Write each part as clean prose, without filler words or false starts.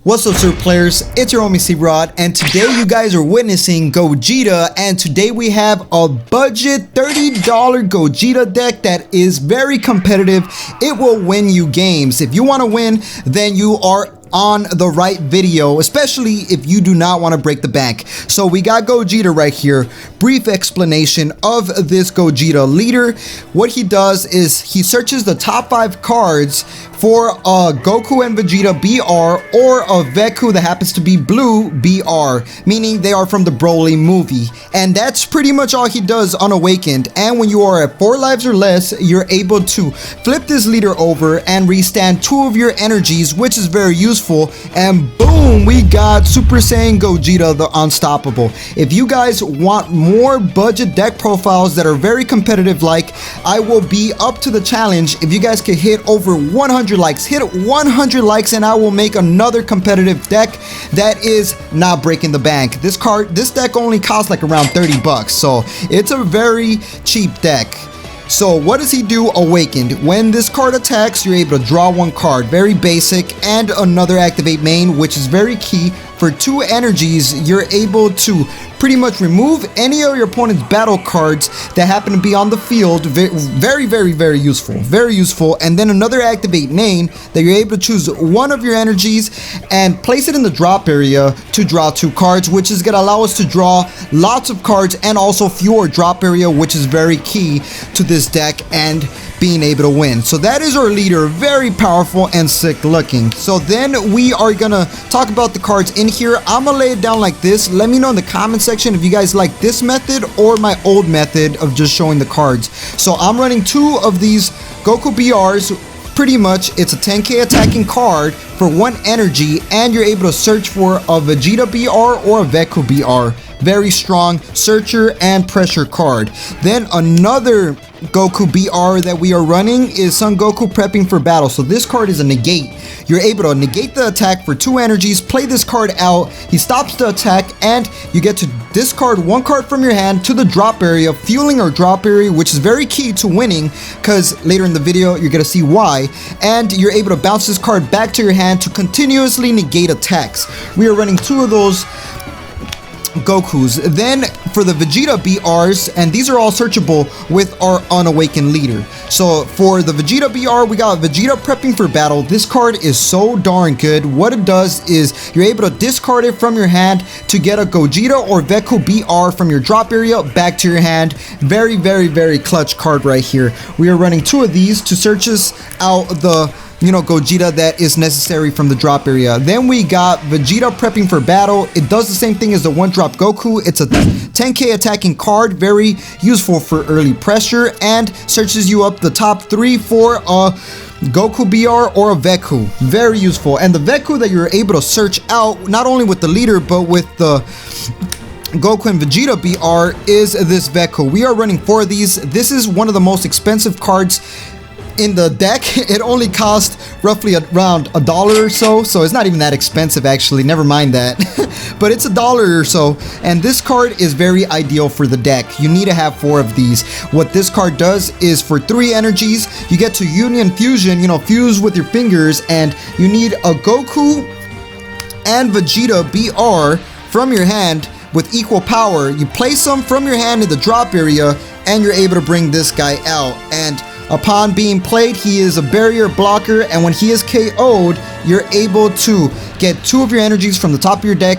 What's up, Super Players? It's your homie C-Rod, and today you guys are witnessing Gogeta, and today we have a budget $30 Gogeta deck that is very competitive. It will win you games. If you want to win, then you are on the right video, especially if you do not want to break the bank. So we got Gogeta right here. Brief explanation of this Gogeta leader. What he does is he searches the top 5 cards for a Goku and Vegeta BR or a Veku that happens to be blue BR, meaning they are from the Broly movie. And that's pretty much all he does unawakened. And when you are at 4 lives or less, you're able to flip this leader over and restand 2 of your energies, which is very useful. And boom, we got Super Saiyan Gogeta, the Unstoppable. If you guys want more budget deck profiles that are very competitive, like, I will be up to the challenge. If you guys can hit over 100 likes, hit 100 likes, and I will make another competitive deck that is not breaking the bank. This deck only costs like around 30 bucks, so it's a very cheap deck. So what does he do? Awakened. When this card attacks, you're able to draw 1 card. Very basic. And another activate main, which is very key. For 2 energies, you're able to pretty much remove any of your opponent's battle cards that happen to be on the field. Very useful. Very useful. And then another activate main that you're able to choose 1 of your energies and place it in the drop area to draw 2 cards, which is going to allow us to draw lots of cards and also fewer drop area, which is very key to this deck and being able to win. So that is our leader. Very powerful and sick looking. So then we are gonna talk about the cards in here. I'm gonna lay it down like this. Let me know in the comment section if you guys like this method or my old method of just showing the cards. So I'm running 2 of these Goku BRs. Pretty much it's a 10k attacking card for 1 energy, and you're able to search for a Vegeta BR or a Veku BR. Very strong searcher and pressure card. Then another Goku BR that we are running is Son Goku prepping for battle. So this card is a negate. You're able to negate the attack for 2 energies, play this card out, he stops the attack, and you get to discard 1 card from your hand to the drop area, fueling our drop area, which is very key to winning, because later in the video you're gonna see why. And you're able to bounce this card back to your hand to continuously negate attacks. We are running 2 of those Gokus. Then for the Vegeta BRs, and these are all searchable with our unawakened leader. So for the Vegeta BR, we got Vegeta prepping for battle. This card is so darn good. What it does is you're able to discard it from your hand to get a Gogeta or Veku BR from your drop area back to your hand. Very clutch card right here. We are running 2 of these to search us out the Gogeta that is necessary from the drop area. Then we got Vegeta prepping for battle. It does the same thing as the 1-drop Goku. It's a 10k attacking card, very useful for early pressure, and searches you up the top 3 for a Goku BR or a Veku. Very useful. And the Veku that you're able to search out, not only with the leader, but with the Goku and Vegeta BR, is this Veku. We are running 4 of these. This is one of the most expensive cards in the deck. It only cost roughly around $1 or so, so it's not even that expensive actually, never mind that. But it's $1 or so, and this card is very ideal for the deck. You need to have 4 of these. What this card does is for 3 energies, you get to Union Fusion, fuse with your fingers, and you need a Goku and Vegeta BR from your hand with equal power. You place them from your hand in the drop area, and you're able to bring this guy out. And upon being played, he is a barrier blocker, and when he is KO'd, you're able to get 2 of your energies from the top of your deck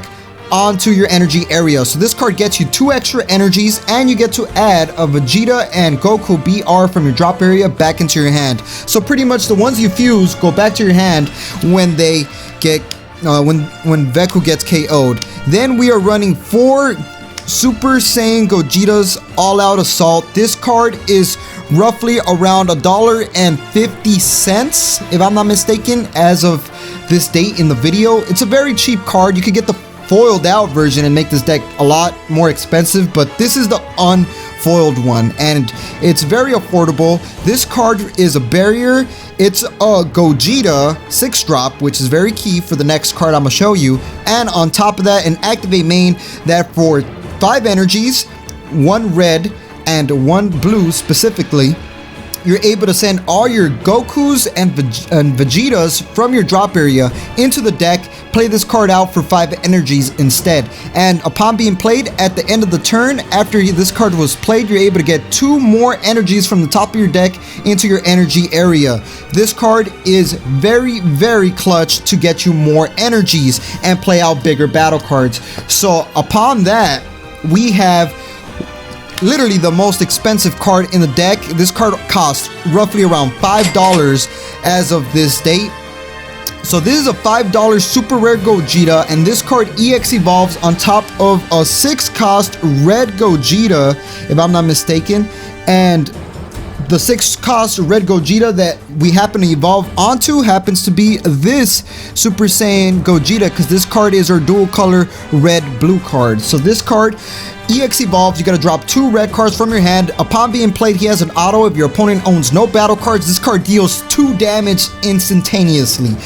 onto your energy area. So this card gets you 2 extra energies, and you get to add a Vegeta and Goku BR from your drop area back into your hand. So pretty much the ones you fuse go back to your hand when they get when Veku gets KO'd. Then we are running 4 Super Saiyan Gogeta's All-Out Assault. This card is roughly around $1.50, if I'm not mistaken, as of this date in the video. It's a very cheap card. You could get the foiled out version and make this deck a lot more expensive, but this is the unfoiled one, and it's very affordable. This card is a barrier. It's a Gogeta 6-drop, which is very key for the next card I'm gonna show you. And on top of that, an activate main that for 5 energies, 1 red and 1 blue specifically, you're able to send all your Gokus and Vegetas from your drop area into the deck, play this card out for 5 energies instead. And upon being played at the end of the turn, after this card was played, you're able to get 2 more energies from the top of your deck into your energy area. This card is very, very clutch to get you more energies and play out bigger battle cards. So upon that, we have literally the most expensive card in the deck. This card costs roughly around $5 as of this date. So this is a $5 super rare Gogeta, and this card EX evolves on top of a 6 cost red Gogeta, if I'm not mistaken. And the 6 cost red Gogeta that we happen to evolve onto happens to be this Super Saiyan Gogeta, because this card is our dual color red blue card. So this card EX evolves, you gotta drop 2 red cards from your hand. Upon being played, he has an auto. If your opponent owns no battle cards, this card deals 2 damage instantaneously.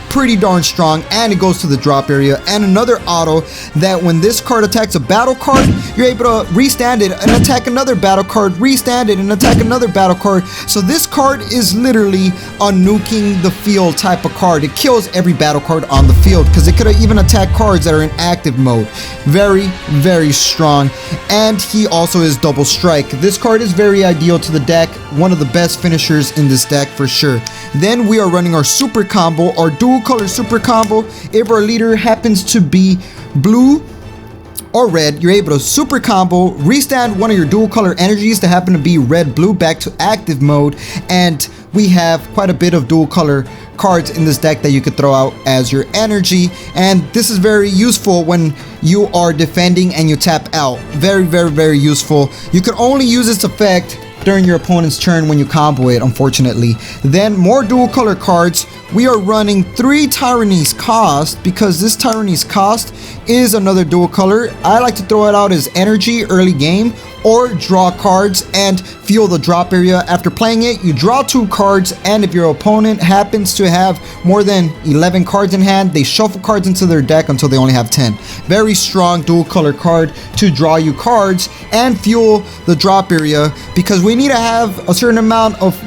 Pretty darn strong, and it goes to the drop area. And another auto that when this card attacks a battle card, you're able to restand it and attack another battle card, restand it and attack another battle card. So this card is literally a nuking the field type of card. It kills every battle card on the field, because it could even attack cards that are in active mode. Very, very strong. And he also is double strike. This card is very ideal to the deck, one of the best finishers in this deck for sure. Then we are running our super combo, our dual color super combo. If our leader happens to be blue or red, you're able to super combo, restand one of your dual color energies to happen to be red blue back to active mode. And we have quite a bit of dual color cards in this deck that you could throw out as your energy, and this is very useful when you are defending and you tap out. Very, very, very useful. You can only use this effect during your opponent's turn when you combo it, unfortunately. Then more dual color cards. We are running 3 Tyranny's Cost, because this Tyranny's Cost is another dual color. I like to throw it out as energy early game, or draw cards and fuel the drop area. After playing it, you draw 2 cards, and if your opponent happens to have more than 11 cards in hand, they shuffle cards into their deck until they only have 10. Very strong dual color card to draw you cards and fuel the drop area, because we need to have a certain amount of,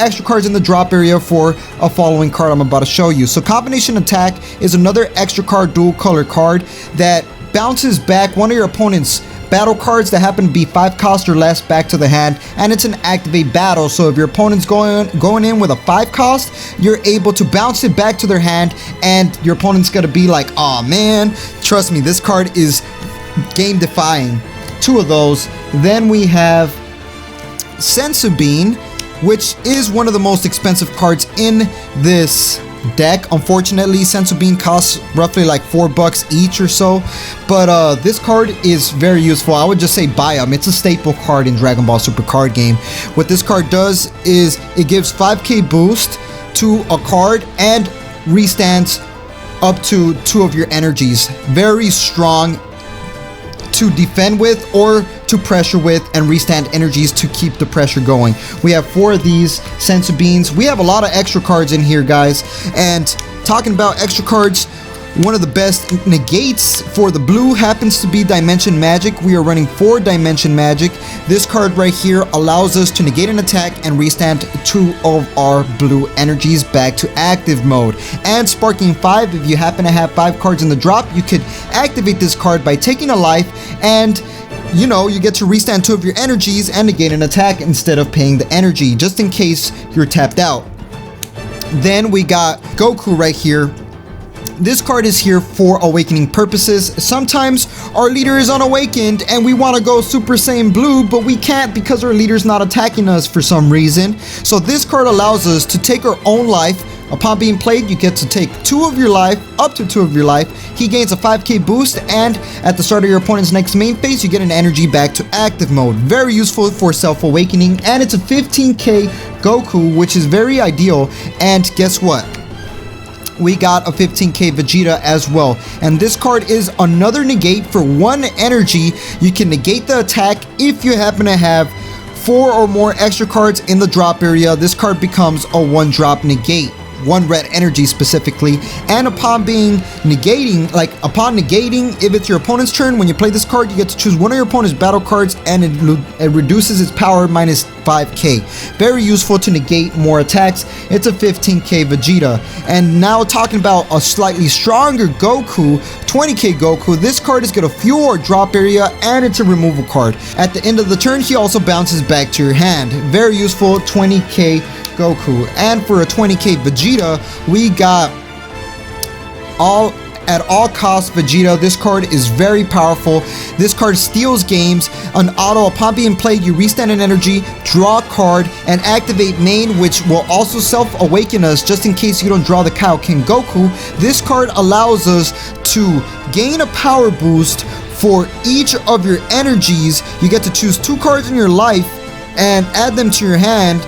extra cards in the drop area for a following card I'm about to show you. So combination attack is another extra card dual color card that bounces back one of your opponent's battle cards that happen to be 5 cost or less back to the hand, and it's an activate battle. So if your opponent's going in with a 5 cost, you're able to bounce it back to their hand, and your opponent's gonna be like, oh man, trust me, this card is game defying. 2 of those. Then we have Sensu Bean, which is one of the most expensive cards in this deck. Unfortunately, Sensu Bean costs roughly like $4 each or so, but this card is very useful. I would just say buy them. It's a staple card in Dragon Ball Super card game. What this card does is it gives 5k boost to a card and restands up to 2 of your energies. Very strong to defend with or to pressure with, and restand energies to keep the pressure going. We have 4 of these Sensu Beans. We have a lot of extra cards in here, guys. And talking about extra cards, one of the best negates for the blue happens to be Dimension Magic. We are running 4 Dimension Magic. This card right here allows us to negate an attack and restand 2 of our blue energies back to active mode. And Sparking 5, if you happen to have 5 cards in the drop, you could activate this card by taking a life, and you get to restand 2 of your energies and negate an attack instead of paying the energy, just in case you're tapped out. Then we got Goku right here. This card is here for awakening purposes. Sometimes our leader is unawakened and we want to go Super Saiyan Blue, but we can't because our leader's not attacking us for some reason. So this card allows us to take our own life. Upon being played, you get to take 2 of your life, up to 2 of your life. He gains a 5k boost, and at the start of your opponent's next main phase, you get an energy back to active mode. Very useful for self-awakening, and it's a 15k Goku, which is very ideal. And guess what? We got a 15k Vegeta as well. And this card is another negate for 1 energy. You can negate the attack if you happen to have 4 or more extra cards in the drop area. This card becomes a 1-drop negate. one red energy specifically, and upon negating, if it's your opponent's turn, when you play this card, you get to choose one of your opponent's battle cards, and it reduces its power minus 5k. Very useful to negate more attacks. It's a 15k Vegeta. And now talking about a slightly stronger Goku, 20k Goku, this card is going to fuel or drop area, and it's a removal card. At the end of the turn, he also bounces back to your hand. Very useful, 20k Goku. And for a 20k Vegeta, we got at all costs Vegeta. This card is very powerful. This card steals games. On auto, upon being played, you restand an energy, draw a card, and activate main, which will also self-awaken us just in case you don't draw the Kaioken Goku. This card allows us to gain a power boost for each of your energies. You get to choose 2 cards in your life and add them to your hand.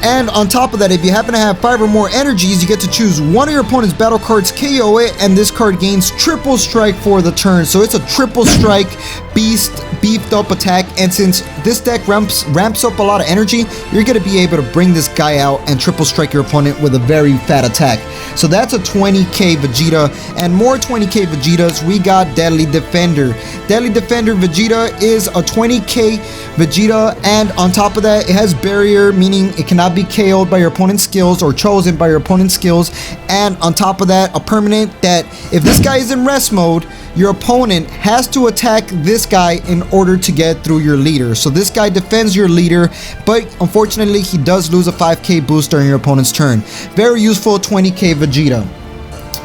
And on top of that, if you happen to have 5 or more energies, you get to choose one of your opponent's battle cards, KO it, and this card gains triple strike for the turn. So it's a triple strike beefed up attack, and since this deck ramps up a lot of energy, you're going to be able to bring this guy out and triple strike your opponent with a very fat attack. So that's a 20k Vegeta. And more 20k Vegetas, we got Deadly Defender. Deadly Defender Vegeta is a 20k Vegeta, and on top of that, it has barrier, meaning it cannot be KO'd by your opponent's skills or chosen by your opponent's skills. And on top of that, a permanent that if this guy is in rest mode, your opponent has to attack this guy in order to get through your leader. So this guy defends your leader, but unfortunately he does lose a 5k boost during your opponent's turn. Very useful 20k Vegeta.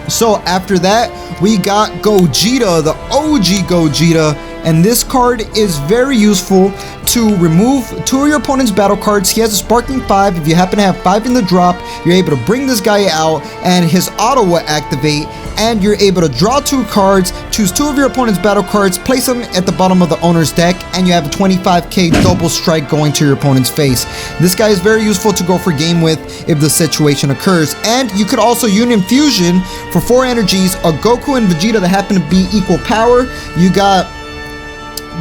So after that, we got Gogeta, the OG Gogeta, and this card is very useful to remove 2 of your opponent's battle cards. He has a Sparking 5. If you happen to have 5 in the drop, you're able to bring this guy out, and his auto will activate, and you're able to draw 2 cards, choose 2 of your opponent's battle cards, place them at the bottom of the owner's deck, and you have a 25k double strike going to your opponent's face. This guy is very useful to go for game with if the situation occurs. And you could also Union Fusion for 4 energies, a Goku and Vegeta that happen to be equal power. You got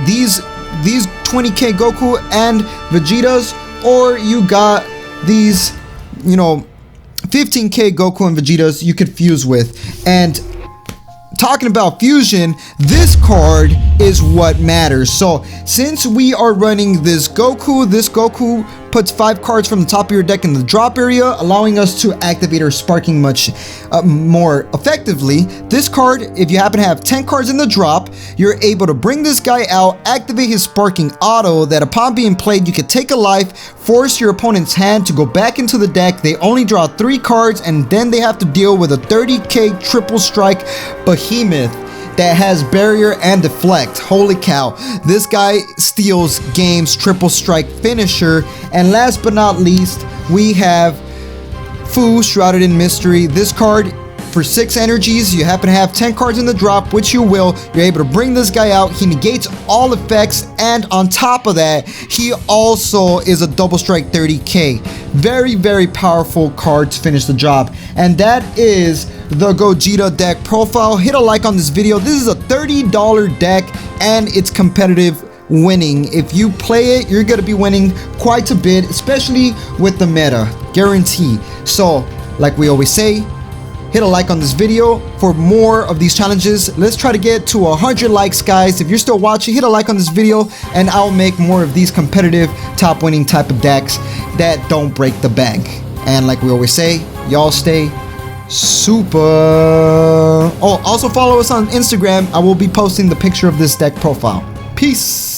these 20k Goku and Vegetas, or you got these, 15k Goku and Vegetas you could fuse with. And talking about fusion, this card is what matters. So since we are running this Goku puts 5 cards from the top of your deck in the drop area, allowing us to activate our Sparking much more effectively. This card, if you happen to have 10 cards in the drop, you're able to bring this guy out, activate his Sparking auto, that upon being played, you could take a life, force your opponent's hand to go back into the deck. They only draw 3 cards, and then they have to deal with a 30k triple strike behemoth that has barrier and deflect. Holy cow, this guy steals games, triple strike finisher. And last but not least, we have Fu, Shrouded in Mystery. This card, for 6 energies, you happen to have 10 cards in the drop, which you will, you're able to bring this guy out. He negates all effects, and on top of that, he also is a double strike 30k. Very, very powerful card to finish the job. And that is the Gogeta deck profile. Hit a like on this video. This is a $30 deck, and it's competitive winning. If you play it, you're gonna be winning quite a bit, especially with the meta, guarantee. So like we always say, hit a like on this video for more of these challenges. Let's try to get to 100 likes, guys. If you're still watching, hit a like on this video, and I'll make more of these competitive top winning type of decks that don't break the bank. And like we always say, y'all stay super. Oh, also follow us on Instagram. I will be posting the picture of this deck profile. Peace.